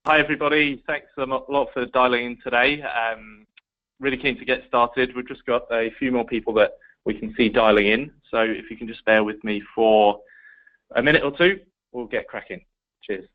Hi everybody, thanks a lot for dialing in today. Really keen to get started. We've just got a few more people that we can see dialing in, so if you can just bear with me for a minute or two, we'll get cracking. Cheers.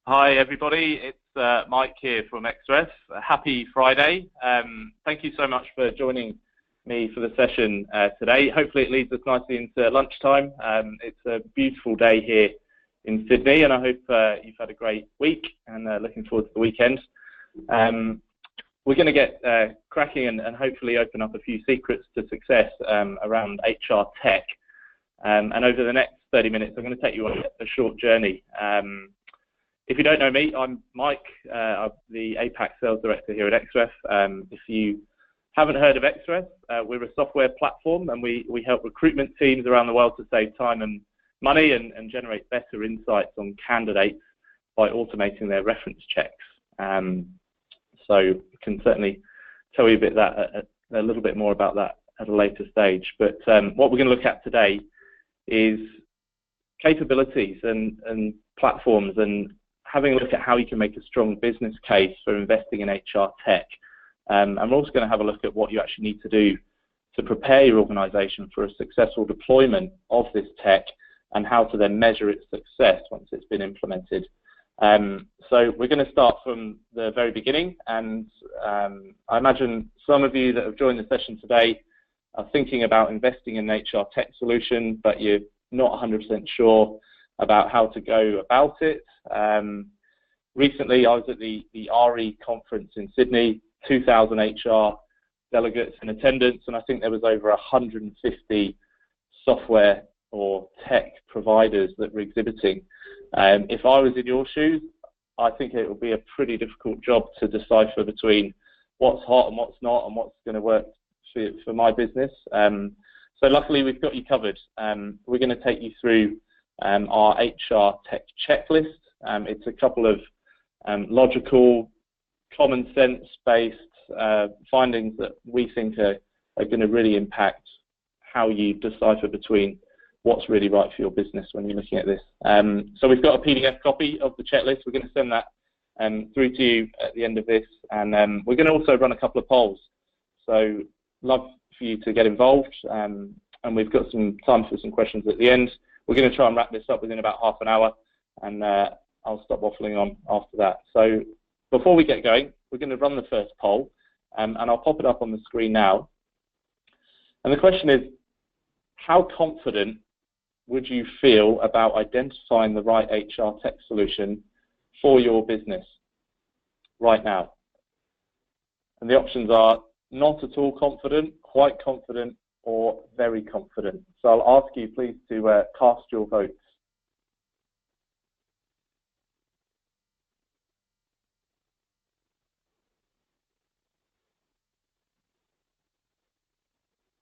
Hi everybody, it's Mike here from Xref. Happy Friday. Thank you so much for joining me for the session today. Hopefully it leads us nicely into lunchtime. It's a beautiful day here in Sydney, and I hope you've had a great week and looking forward to the weekend. We're going to get cracking and hopefully open up a few secrets to success around HR tech. And over the next 30 minutes, I'm going to take you on a short journey. If you don't know me, I'm Mike, I'm the APAC Sales Director here at Xref. If you haven't heard of Xref, we're a software platform, and we help recruitment teams around the world to save time and money and generate better insights on candidates by automating their reference checks. So I can certainly tell you a little bit more about that at a later stage. But what we're going to look at today is capabilities and platforms, and having a look at how you can make a strong business case for investing in HR tech. And we're also going to have a look at what you actually need to do to prepare your organization for a successful deployment of this tech and how to then measure its success once it's been implemented. So we're going to start from the very beginning, and I imagine some of you that have joined the session today are thinking about investing in an HR tech solution, but you're not 100% sure about how to go about it. Recently, I was at the RE conference in Sydney, 2,000 HR delegates in attendance, and I think there was over 150 software or tech providers that were exhibiting. If I was in your shoes, I think it would be a pretty difficult job to decipher between what's hot and what's not and what's going to work for my business. So luckily, we've got you covered. We're going to take you through our HR tech checklist. It's a couple of logical, common sense based findings that we think are going to really impact how you decipher between what's really right for your business when you're looking at this. So we've got a PDF copy of the checklist. We're going to send that through to you at the end of this, and we're going to also run a couple of polls. So love for you to get involved, and we've got some time for some questions at the end. We're going to try and wrap this up within about half an hour, and I'll stop waffling on after that. So before we get going, we're going to run the first poll, and I'll pop it up on the screen now. And the question is, how confident would you feel about identifying the right HR tech solution for your business right now? And the options are not at all confident, quite confident, or very confident. So I'll ask you please to cast your votes.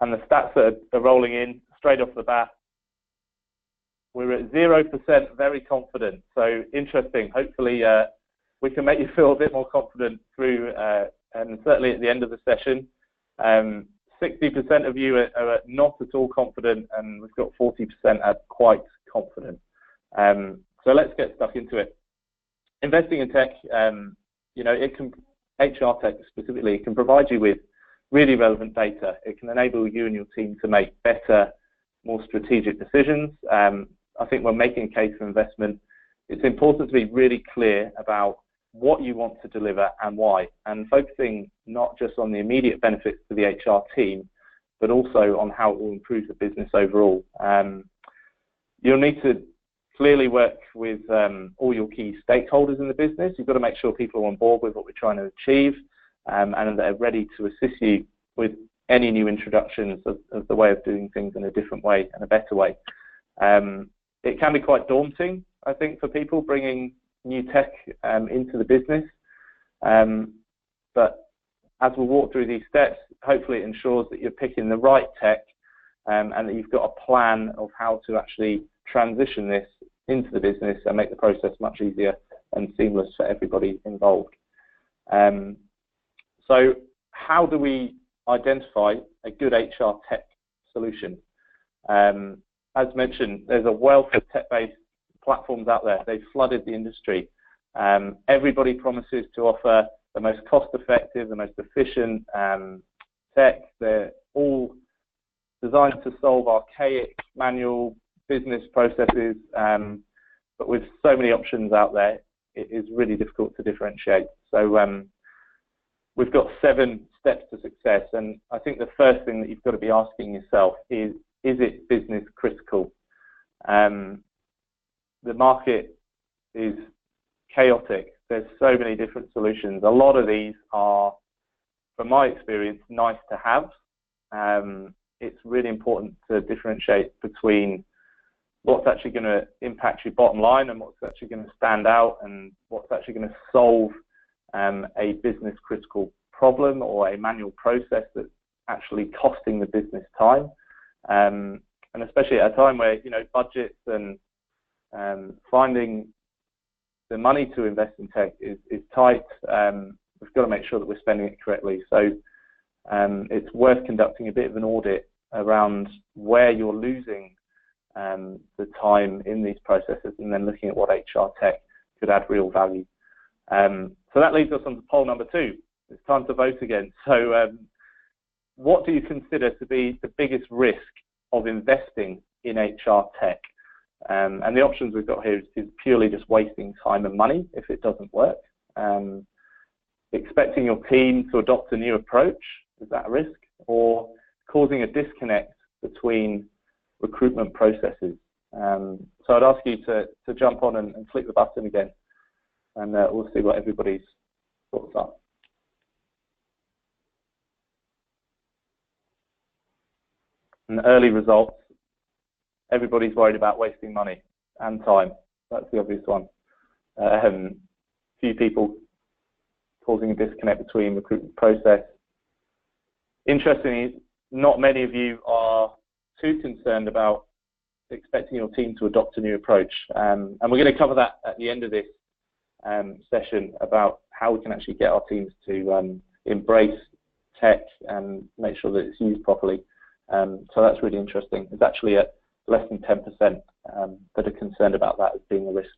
And the stats that are rolling in straight off the bat we're at 0% very confident. So interesting. Hopefully we can make you feel a bit more confident through, and certainly at the end of the session. 60% of you are not at all confident, and we've got 40% are quite confident. So let's get stuck into it. Investing in tech, it can, HR tech specifically, can provide you with really relevant data. It can enable you and your team to make better, more strategic decisions. I think when making a case for investment, it's important to be really clear about what you want to deliver and why, and focusing not just on the immediate benefits to the HR team, but also on how it will improve the business overall. You'll need to clearly work with all your key stakeholders in the business. You've got to make sure people are on board with what we're trying to achieve, and they're ready to assist you with any new introductions of the way of doing things in a different way and a better way. It can be quite daunting, I think, for people bringing new tech into the business, but as we walk through these steps, hopefully it ensures that you're picking the right tech, and that you've got a plan of how to actually transition this into the business and make the process much easier and seamless for everybody involved. So how do we identify a good HR tech solution? As mentioned, there's a wealth of tech-based platforms out there. They've flooded the industry. Everybody promises to offer the most cost-effective, the most efficient tech. They're all designed to solve archaic manual business processes, but with so many options out there, it is really difficult to differentiate. So we've got 7 steps to success, and I think the first thing that you've got to be asking yourself is it business critical? The market is chaotic. There's so many different solutions. A lot of these are, from my experience, nice to have. It's really important to differentiate between what's actually going to impact your bottom line and what's actually going to stand out and what's actually going to solve a business critical problem or a manual process that's actually costing the business time. And especially at a time where, budgets and finding the money to invest in tech is tight, we've got to make sure that we're spending it correctly. So it's worth conducting a bit of an audit around where you're losing the time in these processes, and then looking at what HR tech could add real value. So that leads us on to poll number 2. It's time to vote again. So what do you consider to be the biggest risk of investing in HR tech? And the options we've got here is purely just wasting time and money if it doesn't work. Expecting your team to adopt a new approach, is that a risk? Or causing a disconnect between recruitment processes? So I'd ask you to jump on and click the button again, and we'll see what everybody's thoughts are. And early results, everybody's worried about wasting money and time. That's the obvious one. Few people causing a disconnect between recruitment process. Interestingly, not many of you are too concerned about expecting your team to adopt a new approach. And we're going to cover that at the end of this session, about how we can actually get our teams to embrace tech and make sure that it's used properly. So that's really interesting. It's actually at less than 10% that are concerned about that as being a risk.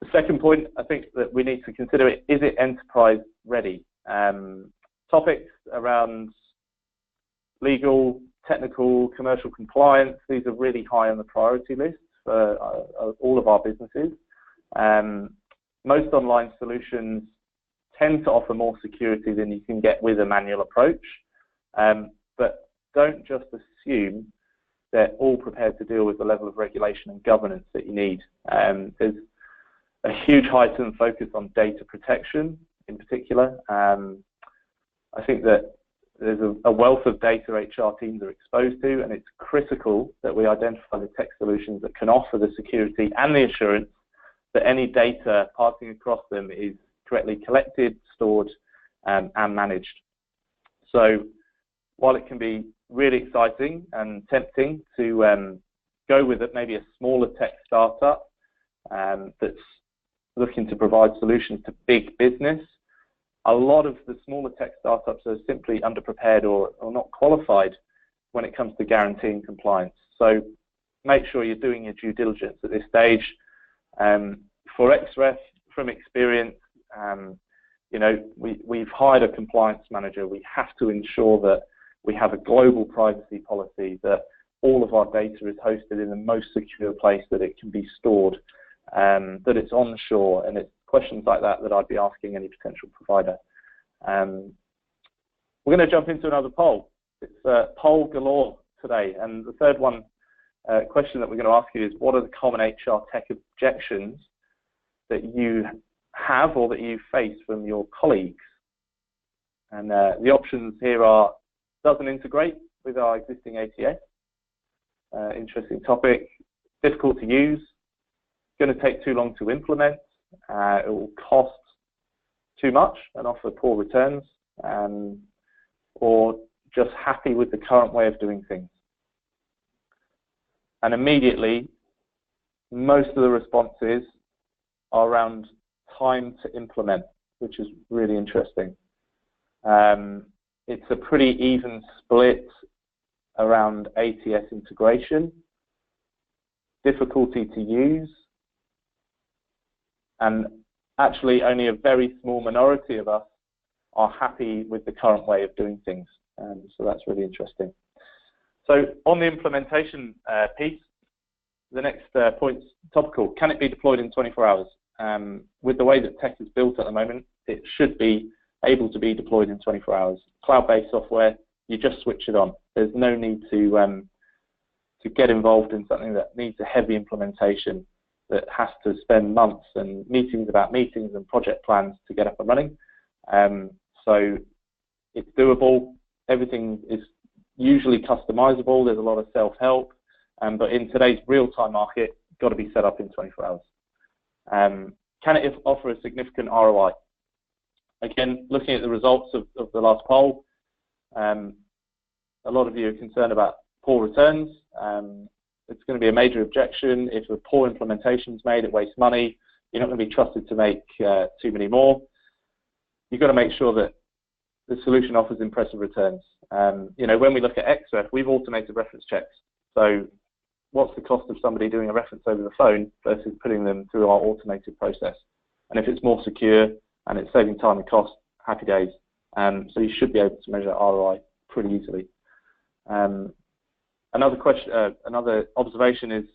The second point, I think that we need to consider is it enterprise ready? Topics around legal, technical, commercial compliance, these are really high on the priority list for all of our businesses. Most online solutions tend to offer more security than you can get with a manual approach, but don't just assume they're all prepared to deal with the level of regulation and governance that you need. There's a huge heightened focus on data protection in particular. I think that there's a wealth of data HR teams are exposed to, and it's critical that we identify the tech solutions that can offer the security and the assurance that any data passing across them is correctly collected, stored, and managed. So while it can be really exciting and tempting to go with it, maybe a smaller tech startup that's looking to provide solutions to big business, a lot of the smaller tech startups are simply underprepared or not qualified when it comes to guaranteeing compliance. So make sure you're doing your due diligence at this stage. For Xref, from experience, we've hired a compliance manager. We have to ensure that we have a global privacy policy, that all of our data is hosted in the most secure place that it can be stored, that it's onshore, and it's questions like that that I'd be asking any potential provider. We're going to jump into another poll. It's poll galore today, and the third one question that we're going to ask you is, what are the common HR tech objections that you have or that you face from your colleagues? And the options here are: doesn't integrate with our existing ATS, interesting topic; difficult to use; going to take too long to implement; it will cost too much and offer poor returns; or just happy with the current way of doing things. And immediately, most of the responses are around time to implement, which is really interesting. It's a pretty even split around ATS integration, difficulty to use, and actually only a very small minority of us are happy with the current way of doing things. So that's really interesting. So on the implementation piece, the next point's topical. Can it be deployed in 24 hours? With the way that tech is built at the moment, it should be able to be deployed in 24 hours. Cloud-based software, you just switch it on. There's no need to get involved in something that needs a heavy implementation, that has to spend months and meetings about meetings and project plans to get up and running. So it's doable. Everything is usually customizable. There's a lot of self-help, but in today's real-time market, it's got to be set up in 24 hours. Can it offer a significant ROI? Again, looking at the results of the last poll, a lot of you are concerned about poor returns. It's going to be a major objection. If a poor implementation is made, it wastes money. You're not going to be trusted to make too many more. You've got to make sure that the solution offers impressive returns. When we look at Xref, we've automated reference checks. So what's the cost of somebody doing a reference over the phone versus putting them through our automated process? And if it's more secure and it's saving time and cost, happy days. So you should be able to measure ROI pretty easily. Another observation is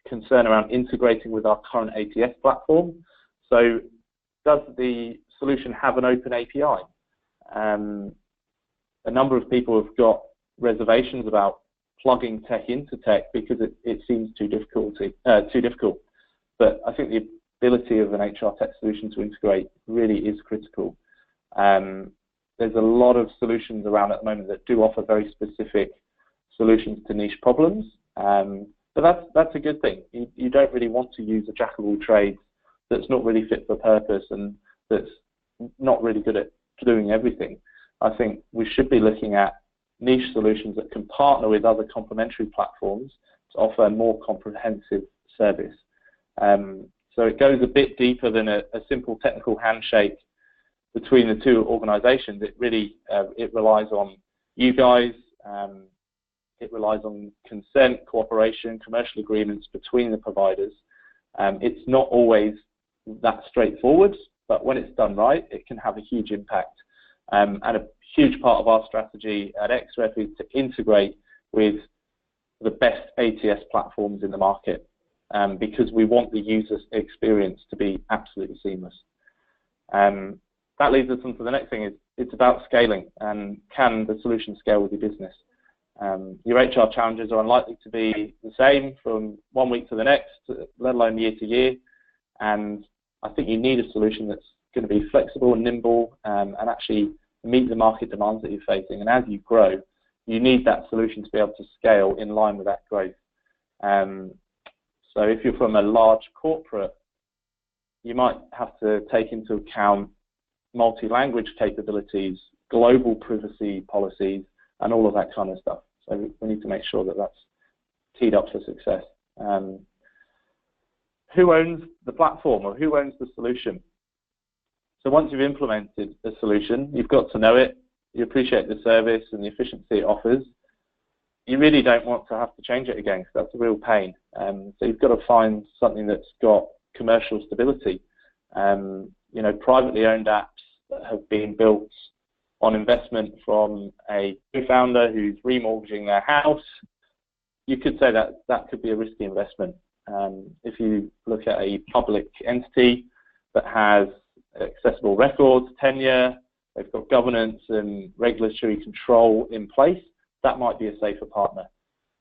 concern around integrating with our current ATS platform. So does the solution have an open API? A number of people have got reservations about plugging tech into tech because it seems too difficult. But I think the ability of an HR tech solution to integrate really is critical. There's a lot of solutions around at the moment that do offer very specific solutions to niche problems, but that's a good thing. You don't really want to use a jack of all trades that's not really fit for purpose and that's not really good at doing everything. I think we should be looking at niche solutions that can partner with other complementary platforms to offer a more comprehensive service. So it goes a bit deeper than a simple technical handshake between the two organizations. It really it relies on you guys. It relies on consent, cooperation, commercial agreements between the providers. It's not always that straightforward, but when it's done right, it can have a huge impact. And a huge part of our strategy at Xref is to integrate with the best ATS platforms in the market, because we want the user experience to be absolutely seamless. That leads us on to the next thing. It's about scaling, and can the solution scale with your business? Your HR challenges are unlikely to be the same from one week to the next, let alone year to year. And I think you need a solution that's going to be flexible and nimble, and actually meet the market demands that you're facing. And as you grow, you need that solution to be able to scale in line with that growth. So if you're from a large corporate, you might have to take into account multi-language capabilities, global privacy policies, and all of that kind of stuff. So we need to make sure that that's teed up for success. Who owns the platform, or who owns the solution? So once you've implemented a solution, you've got to know it, you appreciate the service and the efficiency it offers. You really don't want to have to change it again, because that's a real pain. So you've got to find something that's got commercial stability. You know, privately owned apps that have been built on investment from a founder who's remortgaging their house, you could say that that could be a risky investment. If you look at a public entity that has accessible records, tenure, they've got governance and regulatory control in place, that might be a safer partner.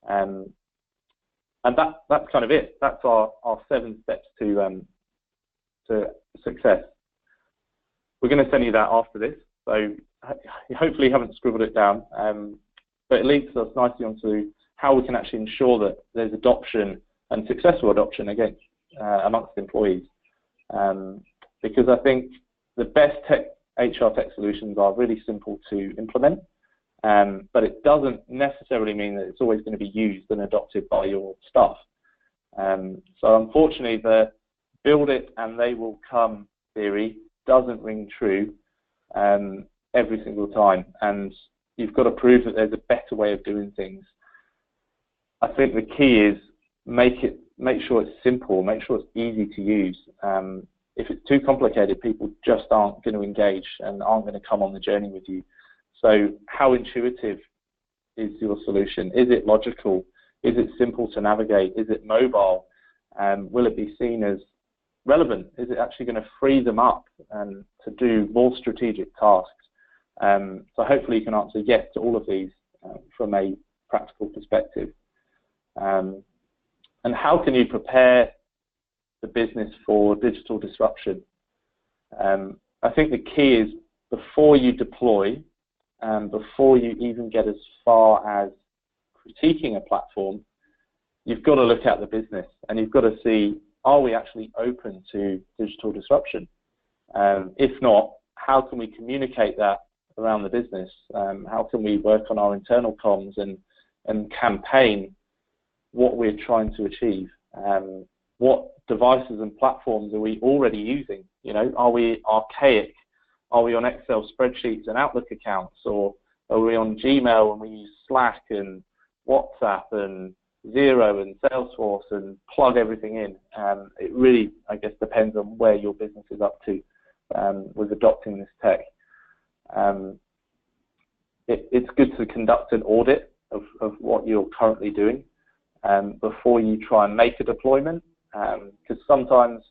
And that's kind of it. That's our 7 steps to success. We're going to send you that after this, so hopefully you haven't scribbled it down, but it leads us nicely onto how we can actually ensure that there's adoption and successful adoption again amongst employees. Because I think the best HR tech solutions are really simple to implement, but it doesn't necessarily mean that it's always going to be used and adopted by your staff. So unfortunately, the build it and they will come theory doesn't ring true every single time, and you've got to prove that there's a better way of doing things. I think the key is make sure it's simple, make sure it's easy to use. If it's too complicated, people just aren't going to engage and aren't going to come on the journey with you. So how intuitive is your solution? Is it logical? Is it simple to navigate? Is it mobile? Will it be seen as relevant? Is it actually going to free them up to do more strategic tasks? So hopefully you can answer yes to all of these from a practical perspective. And how can you prepare the business for digital disruption? I think the key is before you deploy, before you even get as far as critiquing a platform, you've got to look at the business and you've got to see, are we actually open to digital disruption? If not, how can we communicate that around the business? How can we work on our internal comms and campaign what we're trying to achieve? What devices and platforms are we already using? You know, are we archaic? Are we on Excel spreadsheets and Outlook accounts, or are we on Gmail and we use Slack and WhatsApp and Xero and Salesforce and plug everything in? It really, I guess, depends on where your business is up to with adopting this tech. It's good to conduct an audit of what you're currently doing before you try and make a deployment, because sometimes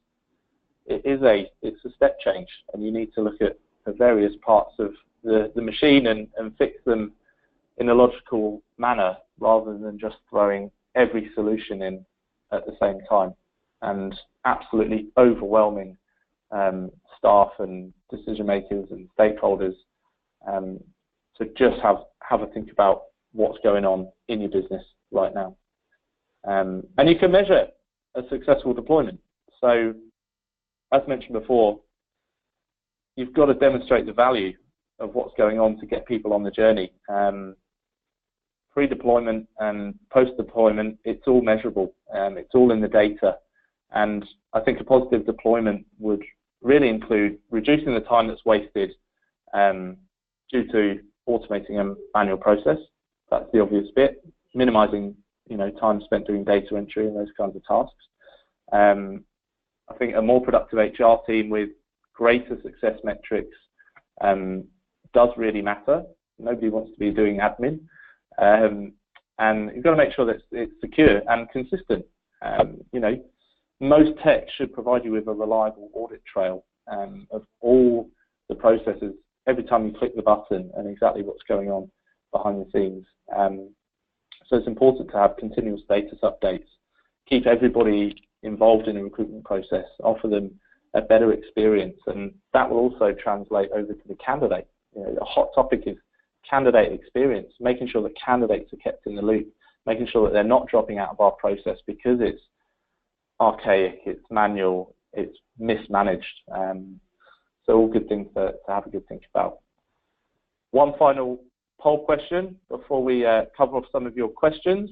it's a step change and you need to look at the various parts of the machine and fix them in a logical manner rather than just throwing every solution in at the same time and absolutely overwhelming staff and decision makers and stakeholders. So just have a think about what's going on in your business right now. And you can measure a successful deployment. So as mentioned before, you've got to demonstrate the value of what's going on to get people on the journey. Pre-deployment and post-deployment, it's all measurable. It's all in the data. And I think a positive deployment would really include reducing the time that's wasted due to automating a manual process. That's the obvious bit. Minimizing, time spent doing data entry and those kinds of tasks. I think a more productive HR team with greater success metrics does really matter. Nobody wants to be doing admin. And you've got to make sure that it's secure and consistent. Most tech should provide you with a reliable audit trail of all the processes every time you click the button and exactly what's going on behind the scenes. So it's important to have continual status updates, keep everybody involved in the recruitment process, offer them a better experience, and that will also translate over to the candidate. A hot topic is candidate experience, making sure that candidates are kept in the loop, making sure that they're not dropping out of our process because it's archaic, it's manual, it's mismanaged. So all good things to have a good think about. One final poll question before we cover off some of your questions.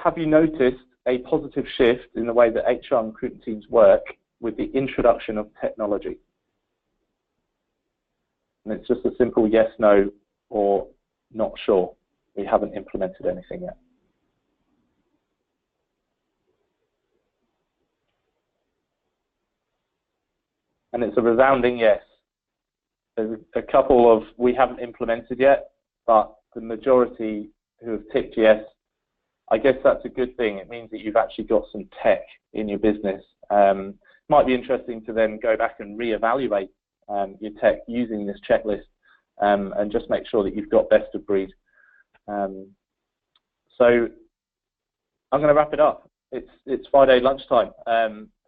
have you noticed a positive shift in the way that HR and recruitment teams work with the introduction of technology? And it's just a simple yes, no, or not sure. We haven't implemented anything yet. And it's a resounding yes. There's a couple of we haven't implemented yet, but the majority who have ticked yes, I guess that's a good thing. It means that you've actually got some tech in your business. Might be interesting to then go back and reevaluate your tech using this checklist and just make sure that you've got best of breed. So I'm going to wrap it up. It's Friday lunchtime.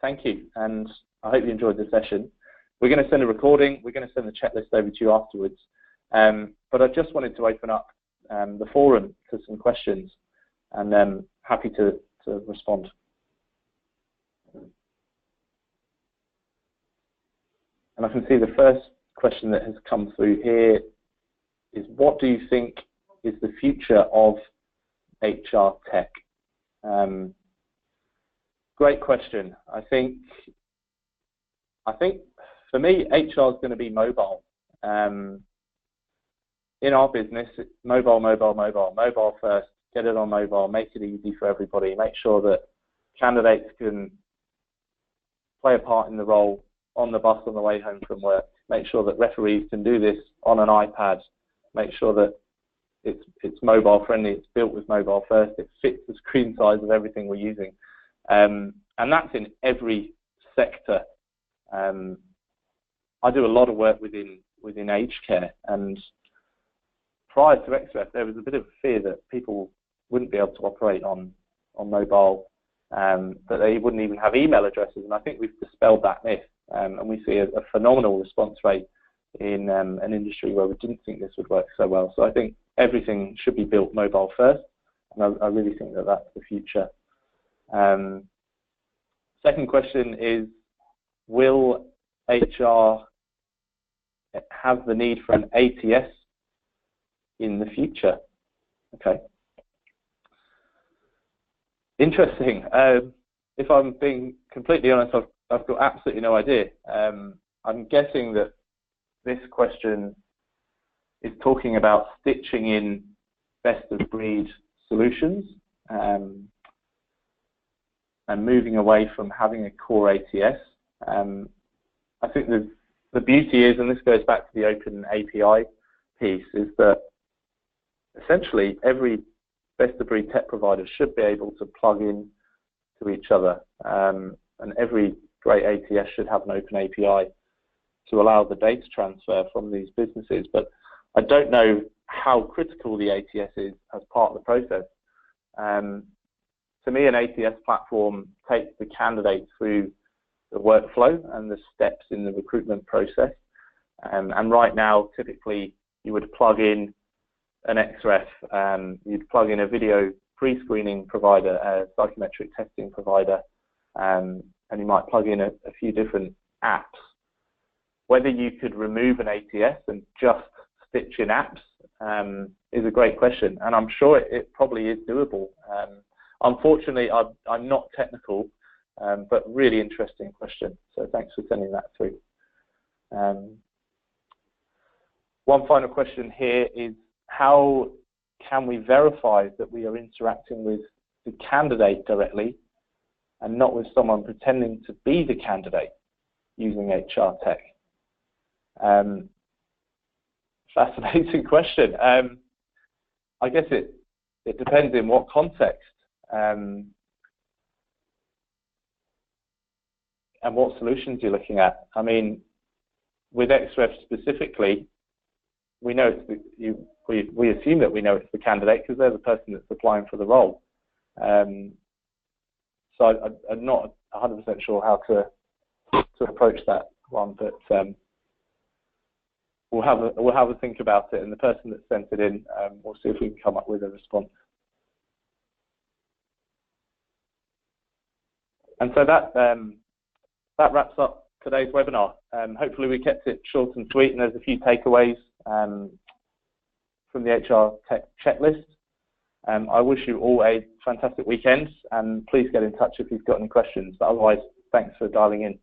Thank you, and I hope you enjoyed the session. We're going to send a recording. We're going to send the checklist over to you afterwards. But I just wanted to open up the forum to some questions, and I'm happy to respond. And I can see the first question that has come through here is, what do you think is the future of HR tech? Great question. I think for me, HR is going to be mobile. In our business, it's mobile first. Get it on mobile, make it easy for everybody, make sure that candidates can play a part in the role on the bus on the way home from work, make sure that referees can do this on an iPad, make sure that it's mobile friendly, it's built with mobile first, it fits the screen size of everything we're using. And that's in every sector. I do a lot of work within aged care, and prior to Xref, there was a bit of fear that people wouldn't be able to operate on mobile, that they wouldn't even have email addresses, and I think we've dispelled that myth, and we see a phenomenal response rate in an industry where we didn't think this would work so well. So I think everything should be built mobile first, and I really think that that's the future. Second question is, will HR have the need for an ATS in the future? Okay. Interesting. If I'm being completely honest, I've got absolutely no idea. I'm guessing that this question is talking about stitching in best of breed solutions and moving away from having a core ATS. I think the beauty is, and this goes back to the open API piece, is that essentially every best of breed tech provider should be able to plug in to each other, and every great ATS should have an open API to allow the data transfer from these businesses. But I don't know how critical the ATS is as part of the process. To me, an ATS platform takes the candidate through the workflow and the steps in the recruitment process. And right now, typically, you would plug in an Xref, you'd plug in a video pre-screening provider, a psychometric testing provider, and you might plug in a few different apps. Whether you could remove an ATS and just stitch in apps is a great question, and I'm sure it probably is doable. Unfortunately, I'm not technical, but really interesting question. So thanks for sending that through. One final question here is, how can we verify that we are interacting with the candidate directly and not with someone pretending to be the candidate using HR tech? Fascinating question. I guess it depends in what context and what solutions you're looking at. I mean, with Xref specifically, we know we assume that we know it's the candidate because they're the person that's applying for the role. So I'm not 100% sure how to approach that one, but we'll have a think about it, and the person that sent it in, we'll see if we can come up with a response. And so that wraps up today's webinar. Hopefully we kept it short and sweet, and there's a few takeaways from the HR tech checklist. I wish you all a fantastic weekend, and please get in touch if you've got any questions. But otherwise, thanks for dialing in.